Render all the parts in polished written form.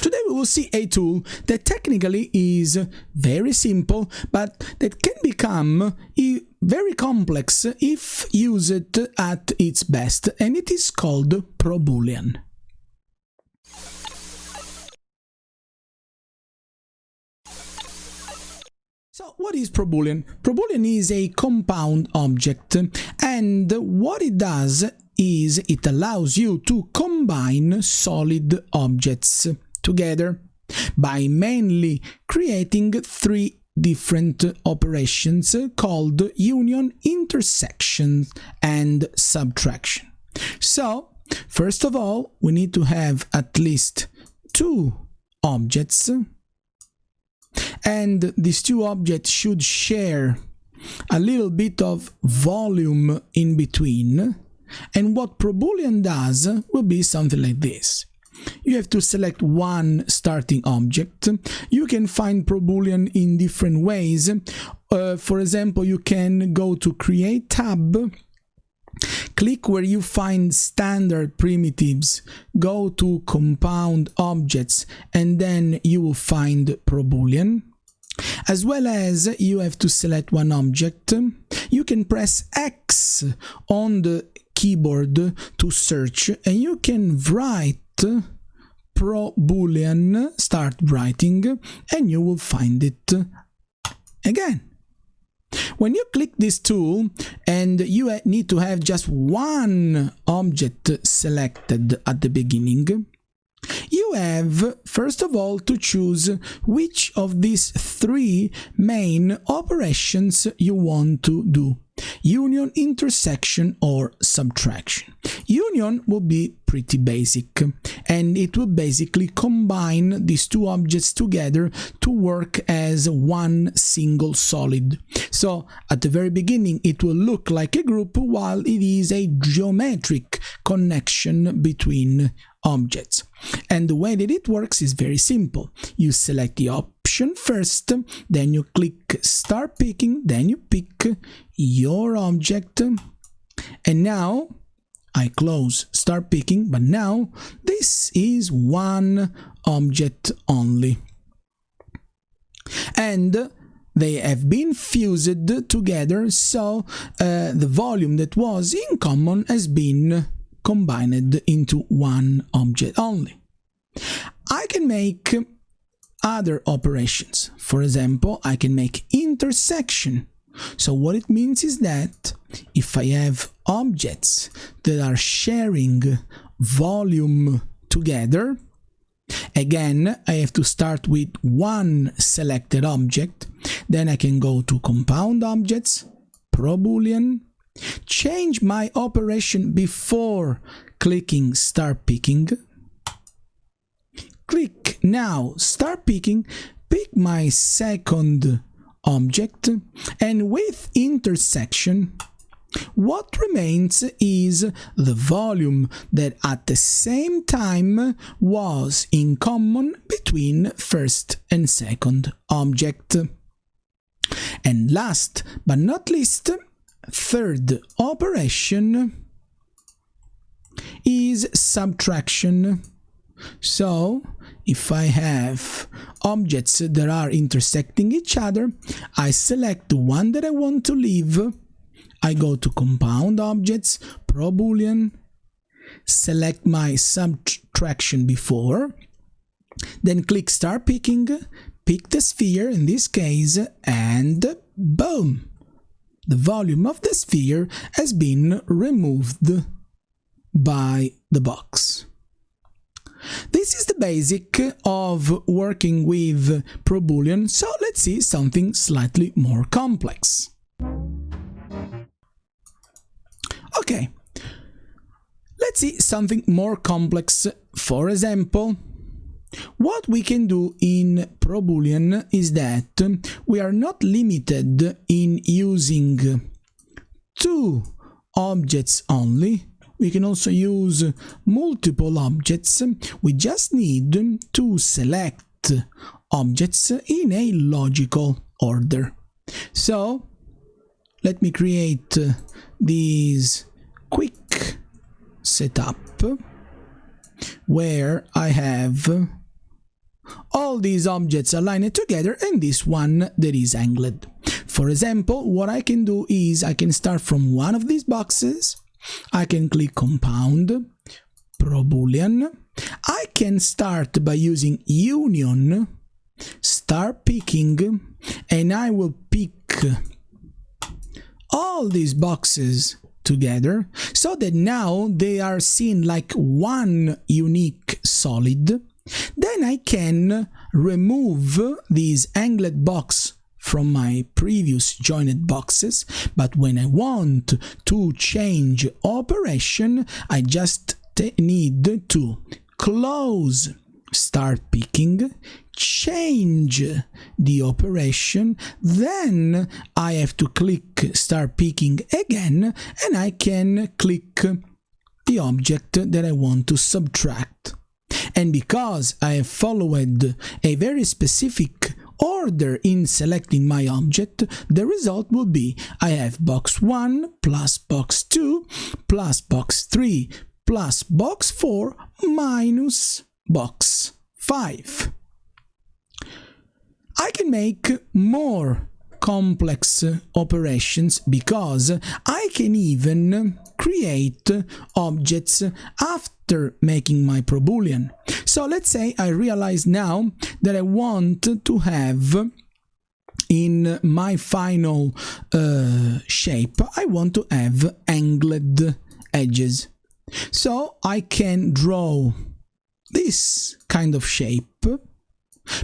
Today we will see a tool that technically is very simple, but that can become very complex if used at its best, and it is called PRO BOOLEAN. So what is PRO BOOLEAN? PRO BOOLEAN is a compound object, and what it does is it allows you to combine solid objects together by mainly creating three different operations called union, intersection, and subtraction. So, first of all, we need to have at least two objects, and these two objects should share a little bit of volume in between. And what PRO BOOLEAN does will be something like this. You have to select one starting object. You can find PRO BOOLEAN in different ways. For example, you can go to Create tab, click where you find standard primitives, go to Compound Objects, and then you will find PRO BOOLEAN. As well as you have to select one object. You can press X on the keyboard to search, and you can write PRO BOOLEAN, start writing, and you will find it again. When you click this tool and you need to have just one object selected at the beginning, you have first of all to choose which of these three main operations you want to do: union, intersection, or subtraction. Union will be pretty basic, and it will basically combine these two objects together to work as one single solid. So at the very beginning it will look like a group, while it is a geometric connection between objects. And the way that it works is very simple. You select the option first, then you click start picking, then you pick your object, and now I close start picking, but now this is one object only, and they have been fused together, so the volume that was in common has been combined into one object only. I can make other operations. For example, I can make intersection. So what it means is that if I have objects that are sharing volume together, again, I have to start with one selected object, then I can go to Compound Objects, PRO BOOLEAN, change my operation before clicking Start Picking, click now Start Picking, pick my second object, and with intersection, what remains is the volume that at the same time was in common between first and second object. And last but not least, third operation is subtraction. So if I have objects that are intersecting each other, I select the one that I want to leave. I go to Compound Objects, PRO BOOLEAN, select my subtraction before, then click Start Picking, pick the sphere in this case, and boom! The volume of the sphere has been removed by the box. This is the basic of working with PRO BOOLEAN, so let's see something slightly more complex. Okay, let's see something more complex. For example, what we can do in PRO BOOLEAN is that we are not limited in using two objects only. We can also use multiple objects. We just need to select objects in a logical order. So let me create this quick setup where I have all these objects aligned together, and this one that is angled. For example, what I can do is I can start from one of these boxes. I can click Compound, Pro Boolean. I can start by using Union, start picking, and I will pick all these boxes together so that now they are seen like one unique solid. Then I can remove this angled box from my previous joined boxes, but when I want to change operation, I just need to close start picking, change the operation, then I have to click start picking again, and I can click the object that I want to subtract. And because I have followed a very specific order in selecting my object, the result will be I have box 1 plus box 2 plus box 3 plus box 4 minus box 5. I can make more complex operations because I can even create objects after making my Pro Boolean. So let's say I realize now that I want to have in my final shape, I want to have angled edges. So I can draw this kind of shape.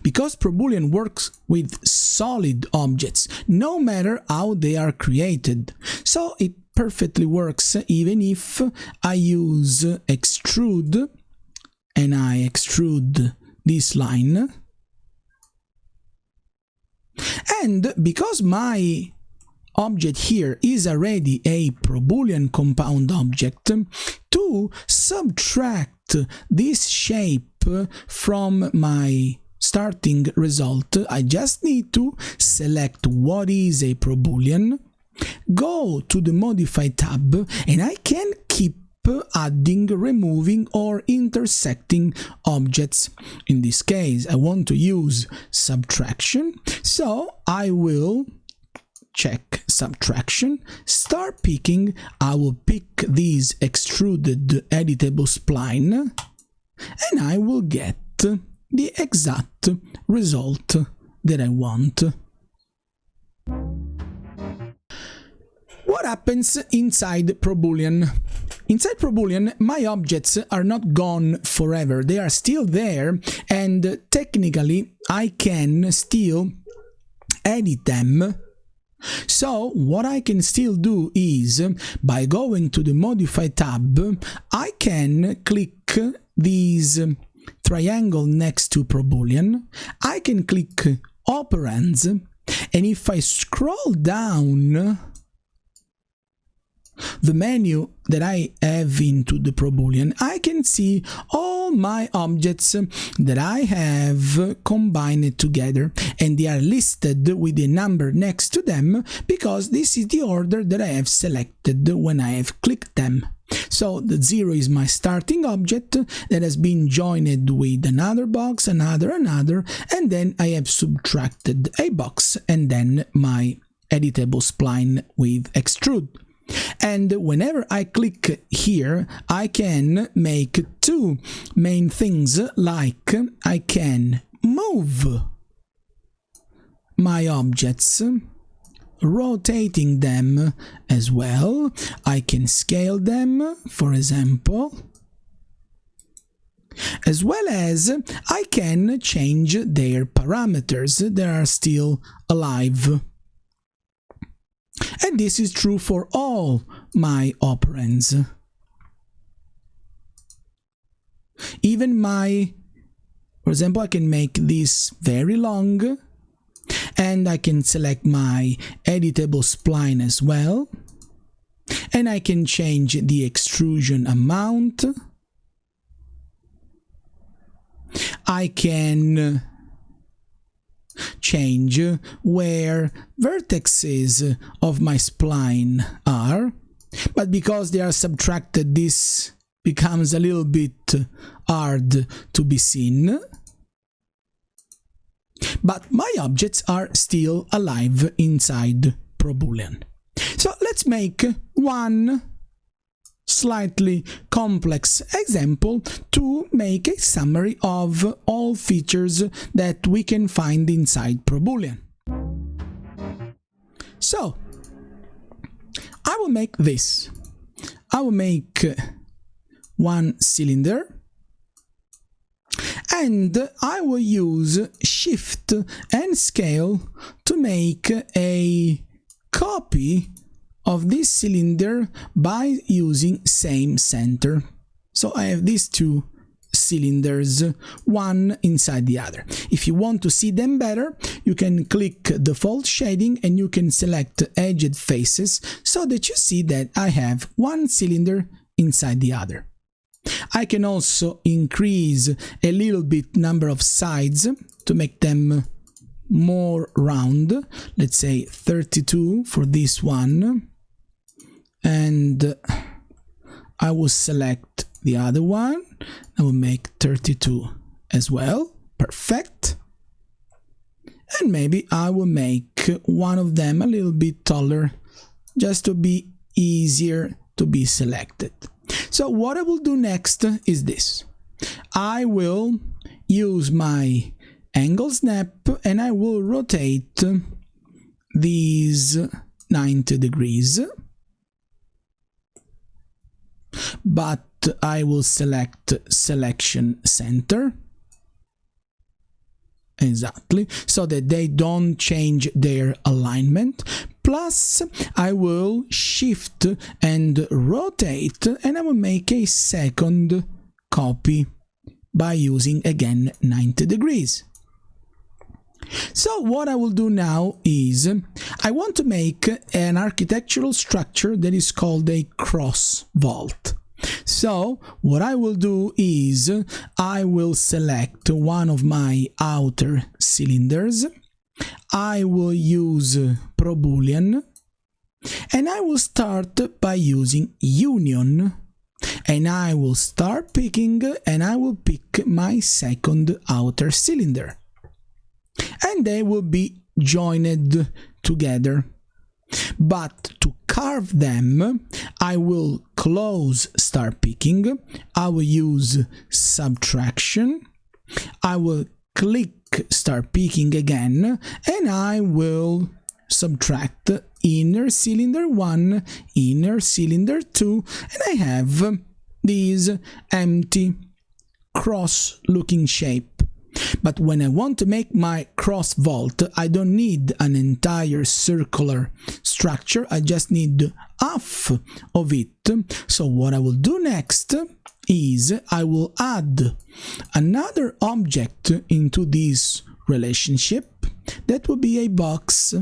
Because Pro Boolean works with solid objects, no matter how they are created. So it perfectly works even if I use extrude, and I extrude this line. And because my object here is already a Pro Boolean compound object, to subtract this shape from my starting result, I just need to select what is a Pro Boolean, go to the Modify tab, and I can keep adding, removing, or intersecting objects. In this case, I want to use subtraction, so I will check subtraction, start picking. I will pick this extruded editable spline, and I will get the exact result that I want. What happens inside Pro Boolean? Inside Pro Boolean, my objects are not gone forever. They are still there, and technically I can still edit them. So what I can still do is, by going to the Modify tab, I can click these triangle next to Pro Boolean, I can click Operands, and if I scroll down the menu that I have into the Pro Boolean, I can see all my objects that I have combined together, and they are listed with a number next to them because this is the order that I have selected when I have clicked them. So the 0 is my starting object that has been joined with another box, another, and then I have subtracted a box and then my editable spline with extrude. And whenever I click here, I can make two main things, like I can move my objects, rotating them as well. I can scale them, for example, as well as I can change their parameters that are still alive. And this is true for all my operands. Even for example, I can make this very long, and I can select my editable spline as well, and I can change the extrusion amount. I can change where vertices of my spline are, but because they are subtracted, this becomes a little bit hard to be seen. but my objects are still alive inside Pro Boolean. So let's make one slightly complex example to make a summary of all features that we can find inside Pro Boolean. So I will make this. I will make one cylinder, and I will use Shift and Scale to make a copy of this cylinder by using same center. So I have these two cylinders, one inside the other. If you want to see them better, you can click Default Shading and you can select Edged Faces so that you see that I have one cylinder inside the other. I can also increase a little bit number of sides to make them more round. Let's say 32 for this one. And I will select the other one. I will make 32 as well. Perfect. And maybe I will make one of them a little bit taller, just to be easier to be selected. So what I will do next is this. I will use my angle snap and I will rotate these 90 degrees. But I will select Selection Center. Exactly, so that they don't change their alignment. Plus, I will shift and rotate, and I will make a second copy by using again 90 degrees. So what I will do now is I want to make an architectural structure that is called a cross vault. So what I will do is I will select one of my outer cylinders. I will use Pro Boolean and I will start by using Union, and I will start picking and I will pick my second outer cylinder. And they will be joined together. But to carve them, I will close start picking, I will use subtraction, I will click start picking again, and I will subtract inner cylinder 1, inner cylinder 2, and I have this empty cross looking shape. But when I want to make my cross vault, I don't need an entire circular structure, I just need half of it. So what I will do next is I will add another object into this relationship. That will be a box.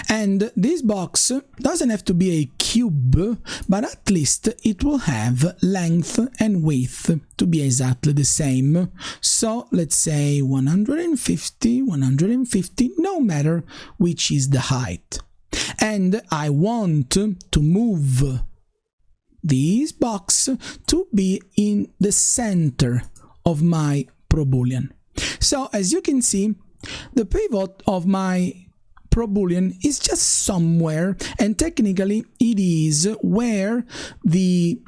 And this box doesn't have to be a cube, but at least it will have length and width to be exactly the same. So let's say 150, 150, no matter which is the height. And I want to move this box to be in the center of my Pro Boolean. So as you can see, the pivot of my Pro Boolean is just somewhere, and technically it is where the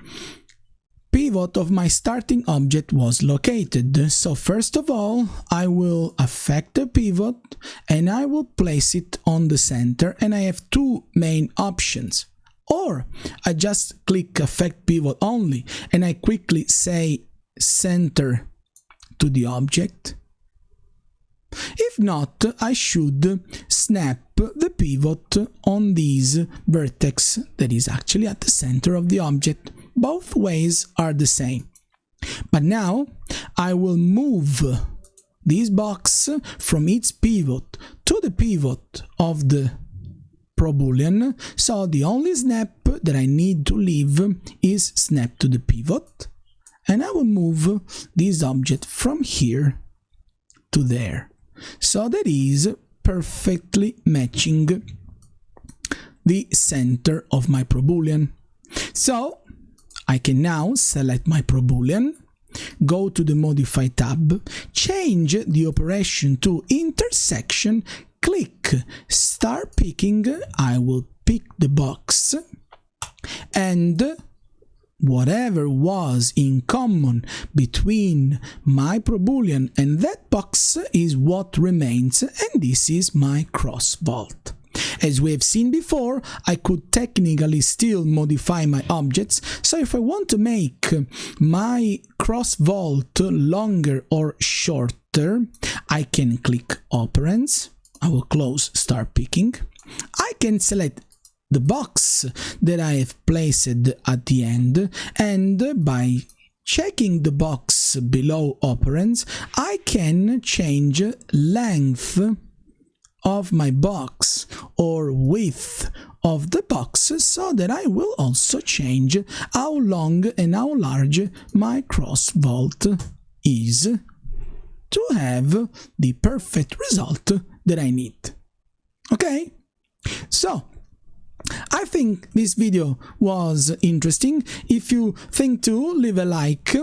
pivot of my starting object was located. So first of all, I will affect the pivot and I will place it on the center, and I have two main options. Or I just click affect pivot only and I quickly say center to the object. If not, I should snap the pivot on this vertex that is actually at the center of the object. Both ways are the same. But now I will move this box from its pivot to the pivot of the Pro Boolean. So the only snap that I need to leave is snap to the pivot. And I will move this object from here to there. So that is perfectly matching the center of my Pro Boolean. So I can now select my Pro Boolean, go to the Modify tab, change the operation to intersection, click Start Picking, I will pick the box, and whatever was in common between my Pro Boolean and that box is what remains, and this is my cross vault. As we have seen before, I could technically still modify my objects, so if I want to make my cross vault longer or shorter, I can click Operands, I will close Start Picking, I can select the box that I have placed at the end, and by checking the box below Operands, I can change length of my box or width of the box, so that I will also change how long and how large my cross vault is to have the perfect result that I need. Okay? So, I think this video was interesting. If you think too, leave a like,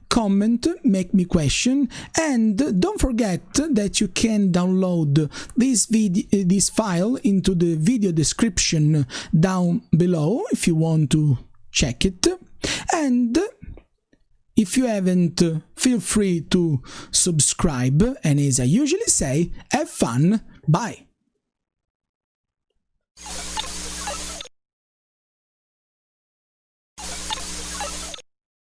comment, make me question, and don't forget that you can download this file into the video description down below if you want to check it. And if you haven't, feel free to subscribe, and as I usually say, have fun, bye!